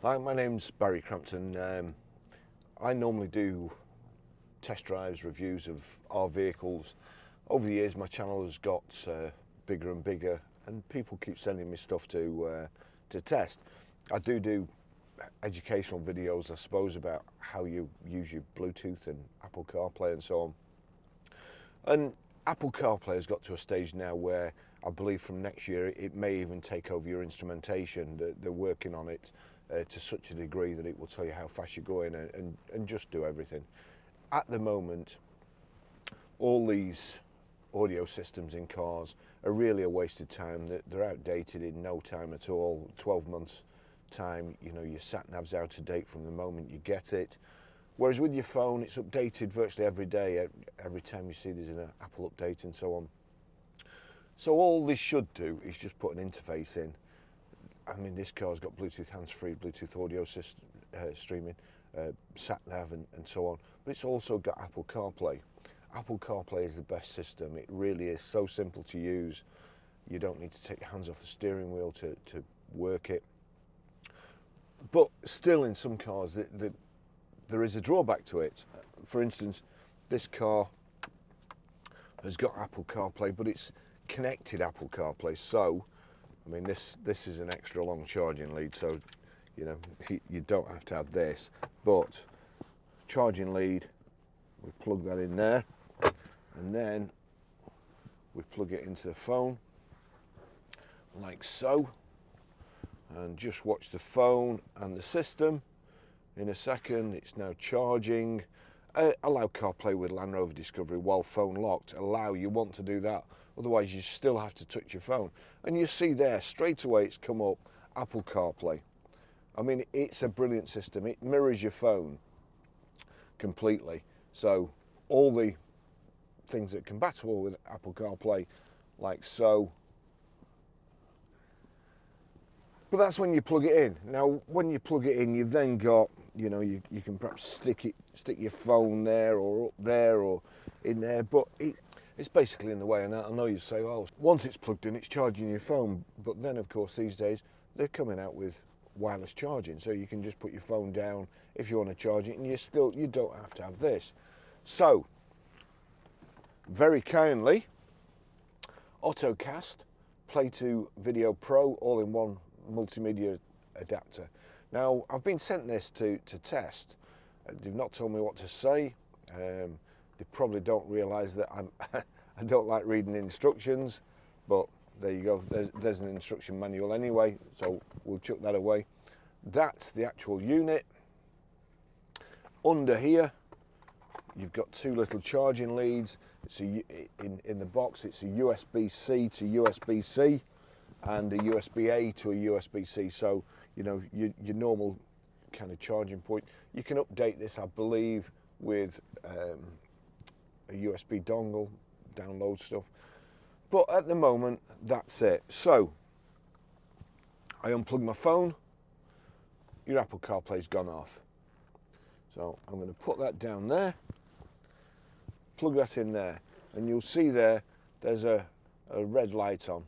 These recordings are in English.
Hi, my name's Barry Crampton. I normally do test drives, reviews of our vehicles. Over the years my channel has got bigger and bigger and people keep sending me stuff to test. I do educational videos, I suppose, about how you use your Bluetooth and Apple CarPlay and so on. And Apple CarPlay has got to a stage now where I believe from next year it may even take over your instrumentation. They're working on it to such a degree that it will tell you how fast you're going and just do everything. At the moment, all these audio systems in cars are really a waste of time. They're outdated in no time at all. 12 months time, you know, your sat nav's out of date from the moment you get it. Whereas with your phone, it's updated virtually every day. Every time you see there's an Apple update and so on. So all this should do is just put an interface in. I mean, this car's got Bluetooth hands-free, Bluetooth audio system, streaming, sat nav and so on. But it's also got Apple CarPlay. Apple CarPlay is the best system. It really is so simple to use. You don't need to take your hands off the steering wheel to work it. But still, in some cars, there is a drawback to it. For instance, this car has got Apple CarPlay, but it's connected Apple CarPlay. So, I mean, this is an extra long charging lead, so you know you don't have to have this. But charging lead, we plug that in there, and then we plug it into the phone, like so, and just watch the phone and the system. In a second, it's now charging. Allow CarPlay with Land Rover Discovery while phone locked. You want to do that, otherwise you still have to touch your phone. And you see there, straight away it's come up, Apple CarPlay. I mean, it's a brilliant system. It mirrors your phone completely. So all the things that are compatible with Apple CarPlay, like so. But that's when you plug it in. Now, when you plug it in, you've then got, you know, you can perhaps stick your phone there or up there or in there, but it's basically in the way. And I know you say, oh, once it's plugged in, it's charging your phone. But then, of course, these days, they're coming out with wireless charging. So you can just put your phone down if you want to charge it, and you don't have to have this. So, very kindly, Ottocast Play2Video Pro all-in-one multimedia adapter. Now, I've been sent this to test. They've not told me what to say. They probably don't realise that I don't like reading instructions, but there you go. There's an instruction manual anyway, so we'll chuck that away. That's the actual unit. Under here, you've got two little charging leads. It's in the box. It's a USB-C to USB-C. And a USB-A to a USB-C, so you know your normal kind of charging point. You can update this, I believe, with a USB dongle, download stuff. But at the moment, that's it. So I unplug my phone. Your Apple CarPlay's gone off. So I'm going to put that down there, plug that in there, and you'll see there's a red light on.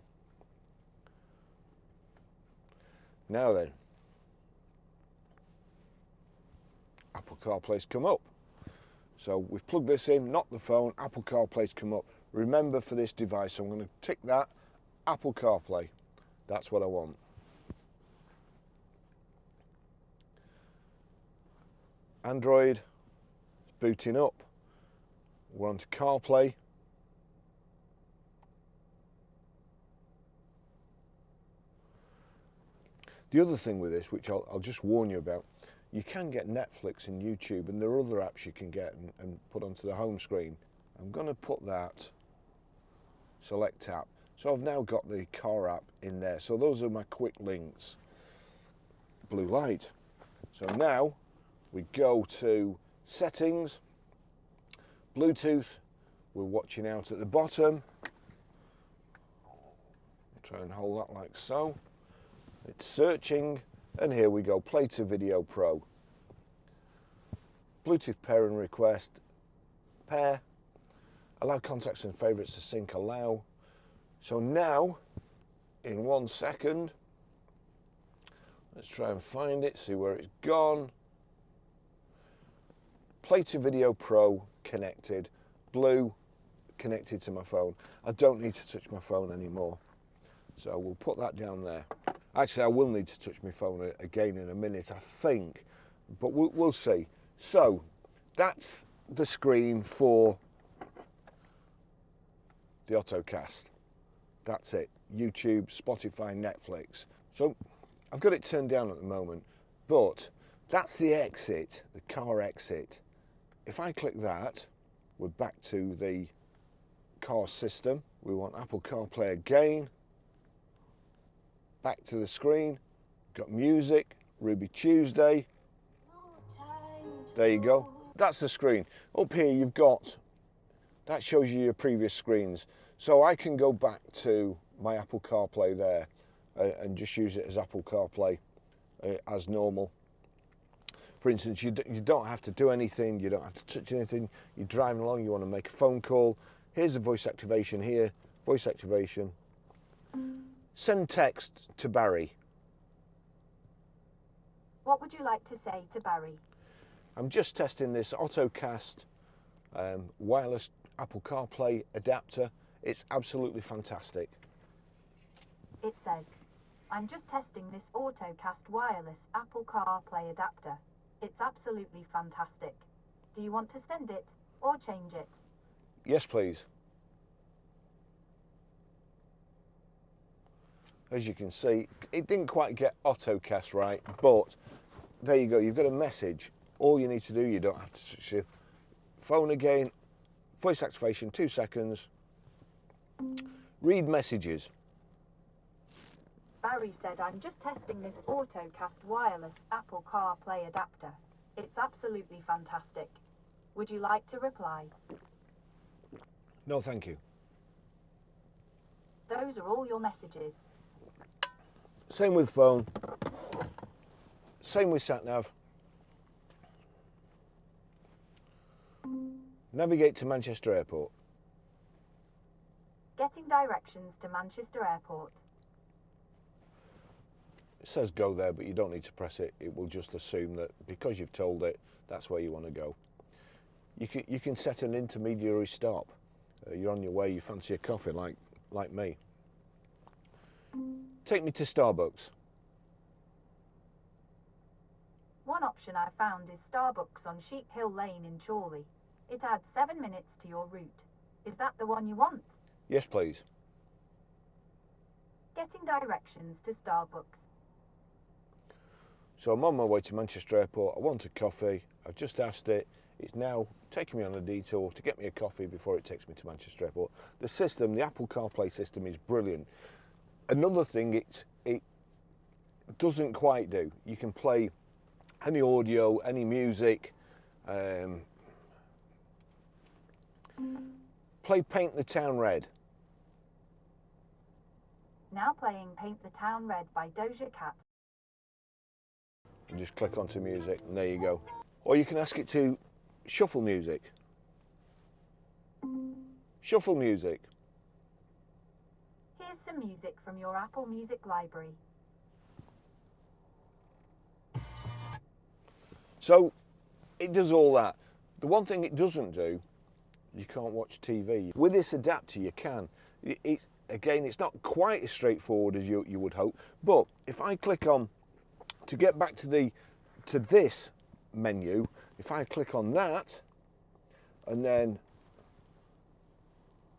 Now then, Apple CarPlay's come up. So we've plugged this in, not the phone, Apple CarPlay's come up. Remember, for this device, I'm going to tick that, Apple CarPlay. That's what I want. Android, booting up. We're on to CarPlay. The other thing with this, which I'll just warn you about, you can get Netflix and YouTube, and there are other apps you can get and put onto the home screen. I'm going to put that select app. So I've now got the car app in there. So those are my quick links. Blue light. So now we go to settings, Bluetooth. We're watching out at the bottom. Try and hold that like so. It's searching, and here we go, Play2Video Pro. Bluetooth pairing request, pair, allow contacts and favourites to sync, allow. So now, in 1 second, Let's try and find it, see where it's gone. Play2Video Pro connected, blue connected to my phone. I don't need to touch my phone anymore. So we'll put that down there. Actually, I will need to touch my phone again in a minute, I think, but we'll see. So that's the screen for the Ottocast. That's it. YouTube, Spotify, Netflix. So I've got it turned down at the moment, but that's the exit, the car exit. If I click that, we're back to the car system. We want Apple CarPlay again. Back to the screen. Got music, Ruby Tuesday. There you go. That's the screen. Up here you've got, that shows you your previous screens. So I can go back to my Apple CarPlay there and just use it as Apple CarPlay as normal. For instance, you don't have to do anything, you don't have to touch anything. You're driving along, you want to make a phone call. Here's the voice activation here, voice activation. Send text to Barry. What would you like to say to Barry? I'm just testing this Ottocast wireless Apple CarPlay adapter. It's absolutely fantastic. It says, I'm just testing this Ottocast wireless Apple CarPlay adapter. It's absolutely fantastic. Do you want to send it or change it? Yes, please. As you can see, it didn't quite get Ottocast right, but there you go. You've got a message. All you need to do, you don't have to switch your phone again. Voice activation, 2 seconds. Read messages. Barry said, I'm just testing this Ottocast wireless Apple CarPlay adapter. It's absolutely fantastic. Would you like to reply? No, thank you. Those are all your messages. Same with phone. Same with SatNav. Navigate to Manchester Airport. Getting directions to Manchester Airport. It says go there, but you don't need to press it. It will just assume that because you've told it, that's where you want to go. You can set an intermediary stop. You're on your way, you fancy a coffee like me. Take me to Starbucks. One option I found is Starbucks on Sheep Hill Lane in Chorley. It adds 7 minutes to your route. Is that the one you want? Yes, please. Getting directions to Starbucks. So I'm on my way to Manchester Airport. I want a coffee. I've just asked it. It's now taking me on a detour to get me a coffee before it takes me to Manchester Airport. The system, the Apple CarPlay system, is brilliant. Another thing it doesn't quite do. You can play any audio, any music. Play Paint the Town Red. Now playing Paint the Town Red by Doja Cat. And just click onto music and there you go. Or you can ask it to shuffle music. Shuffle music. Here's some music from your Apple Music library. So it does all that. The one thing it doesn't do, you can't watch TV. With this adapter you can. Again, it's not quite as straightforward as you would hope, but if I click on, to get back to this menu, if I click on that, and then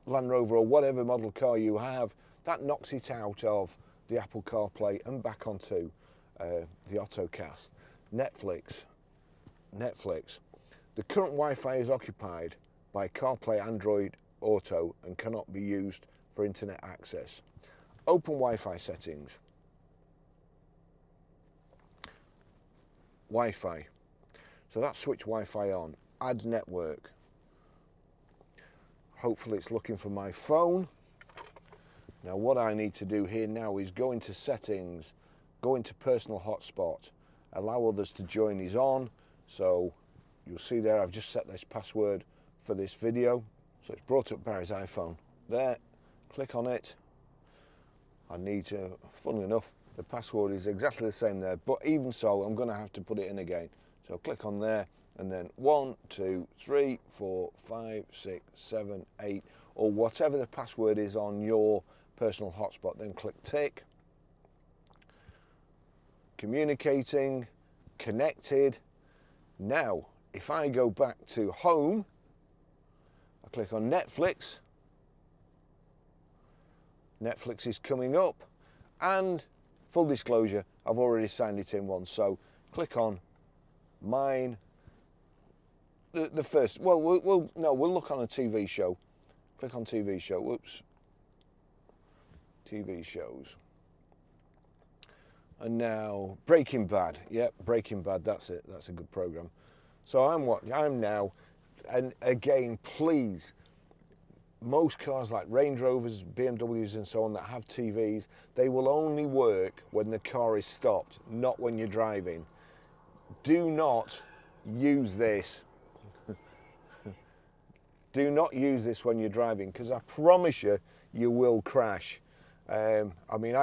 Land Rover or whatever model car you have, that knocks it out of the Apple CarPlay and back onto the Ottocast. Netflix. The current Wi-Fi is occupied by CarPlay Android Auto and cannot be used for internet access. Open Wi-Fi settings. Wi-Fi. So that's switch Wi-Fi on. Add network. Hopefully it's looking for my phone. Now what I need to do here now is go into settings, go into personal hotspot, allow others to join is on. So you'll see there I've just set this password for this video. So it's brought up Barry's iPhone. There, click on it. I need to, funnily enough, The password is exactly the same there, but even so, I'm going to have to put it in again. So click on there, and then 1, 2, 3, 4, 5, 6, 7, 8, or whatever the password is on your personal hotspot. Then click tick. Communicating, connected. Now, if I go back to home, I click on Netflix. Netflix is coming up, and full disclosure, I've already signed it in once. So click on mine. The first, well, we'll look on a TV show. Click on TV show. Whoops. TV shows. And now Breaking Bad. Yep, Breaking Bad. That's it. That's a good program. So I'm now, and again, please. Most cars like Range Rovers, BMWs and so on that have TVs, they will only work when the car is stopped, not when you're driving. Do not use this. Do not use this when you're driving, because I promise you, you will crash. I mean,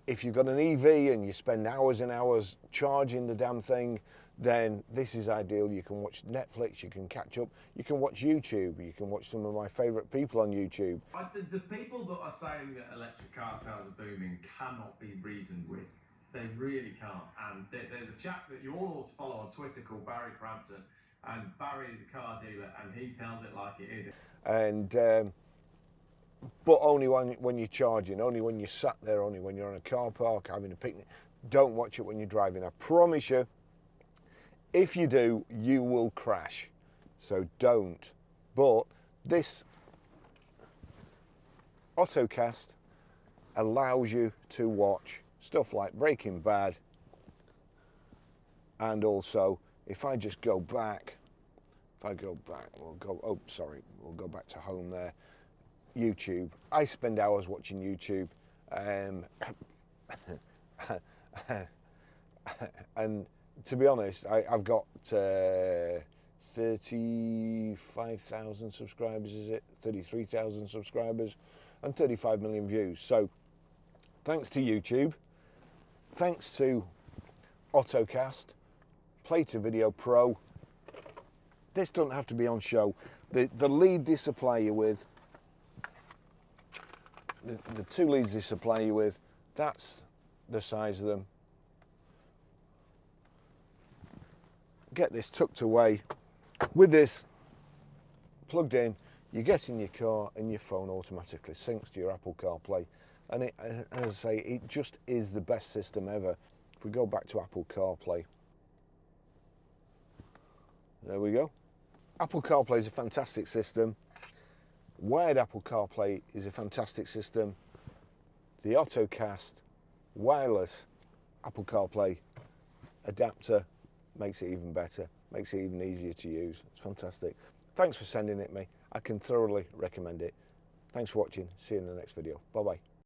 if you've got an EV and you spend hours and hours charging the damn thing, then this is ideal. You can watch Netflix, you can catch up, you can watch YouTube, you can watch some of my favourite people on YouTube. The people that are saying that electric car sales are booming cannot be reasoned with. They really can't. And there's a chap that you all ought to follow on Twitter called Barry Crampton, and Barry is a car dealer and he tells it like it is. And but only when you're charging, only when you're sat there, only when you're on a car park having a picnic. Don't watch it when you're driving. I promise you, if you do, you will crash. So don't. But this Ottocast allows you to watch stuff like Breaking Bad, and also if I just go back, we'll go back to home there. YouTube. I spend hours watching YouTube, and to be honest, I've got 35,000 subscribers, is it? 33,000 subscribers and 35 million views. So thanks to YouTube, thanks to Ottocast Play2Video Pro. This doesn't have to be on show. The lead they supply you with, the two leads they supply you with, that's the size of them. Get this tucked away. With this plugged in, you get in your car and your phone automatically syncs to your Apple CarPlay. And it, as I say, it just is the best system ever. If we go back to Apple CarPlay, there we go. Apple CarPlay is a fantastic system. Wired Apple CarPlay is a fantastic system. The Ottocast wireless Apple CarPlay adapter makes it even better, makes it even easier to use. It's fantastic. Thanks for sending it me. I can thoroughly recommend it. Thanks for watching. See you in the next video. Bye bye.